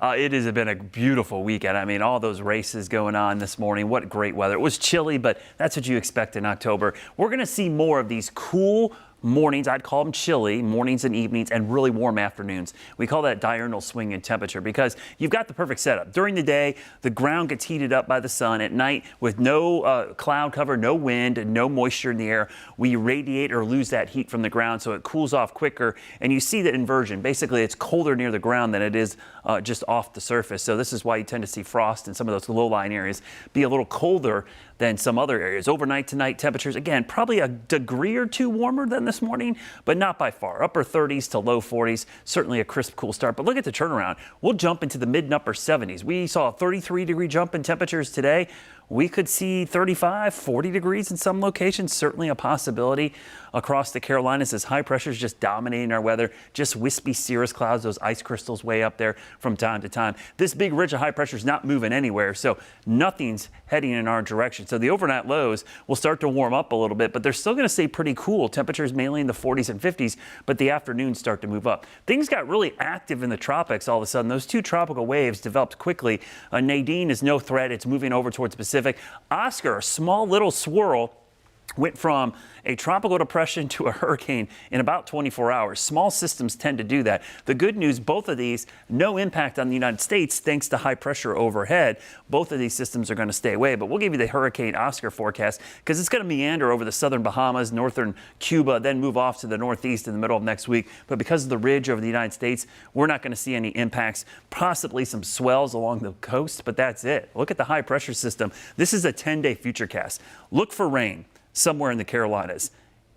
It has been a beautiful weekend. I mean, all those races going on this morning. What great weather. It was chilly, but that's what you expect in October. We're going to see more of these cool mornings. I'd call them chilly mornings and evenings, and really warm afternoons. We call that diurnal swing in temperature because you've got the perfect setup. During the day, the ground gets heated up by the sun. At night, with no cloud cover, no wind, and no moisture in the air, we radiate or lose that heat from the ground, so it cools off quicker. And you see that inversion. Basically, it's colder near the ground than it is just off the surface. So this is why you tend to see frost in some of those low-lying areas be a little colder than some other areas. Overnight tonight, temperatures, again, probably a degree or two warmer than this morning, but not by far. Upper 30s to low 40s, certainly a crisp, cool start. But look at the turnaround. We'll jump into the mid and upper 70s. We saw a 33-degree jump in temperatures today. We could see 35, 40 degrees in some locations, certainly a possibility across the Carolinas as high pressure is just dominating our weather. Just wispy cirrus clouds, those ice crystals way up there from time to time. This big ridge of high pressure is not moving anywhere, so nothing's heading in our direction. So the overnight lows will start to warm up a little bit, but they're still going to stay pretty cool. Temperatures mainly in the 40s and 50s, but the afternoons start to move up. Things got really active in the tropics all of a sudden. Those two tropical waves developed quickly. Nadine is no threat. It's moving over towards the Pacific. Oscar, a small little swirl, went from a tropical depression to a hurricane in about 24 hours. Small systems tend to do that. The good news, both of these, no impact on the United States thanks to high pressure overhead. Both of these systems are going to stay away, but we'll give you the Hurricane Oscar forecast because it's going to meander over the southern Bahamas, northern Cuba, then move off to the northeast in the middle of next week. But because of the ridge over the United States, we're not going to see any impacts, possibly some swells along the coast, but that's it. Look at the high pressure system. This is a 10-day futurecast. Look for rain somewhere in the Carolinas.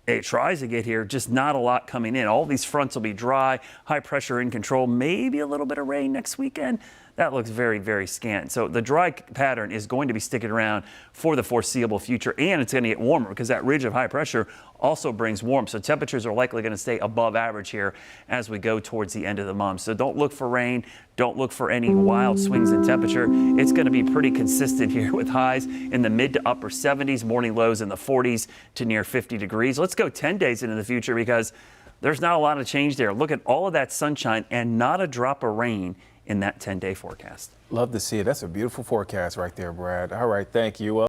It tries to get here, just not a lot coming in. All these fronts will be dry, high pressure in control, maybe a little bit of rain next weekend. That looks very, very scant. So the dry pattern is going to be sticking around for the foreseeable future, and it's going to get warmer because that ridge of high pressure also brings warmth. So temperatures are likely going to stay above average here as we go towards the end of the month. So don't look for rain. Don't look for any wild swings in temperature. It's going to be pretty consistent here with highs in the mid to upper 70s, morning lows in the 40s to near 50 degrees. Let's go 10 days into the future because there's not a lot of change there. Look at all of that sunshine and not a drop of rain in that 10-day forecast. Love to see it. That's a beautiful forecast right there, Brad. All right, thank you.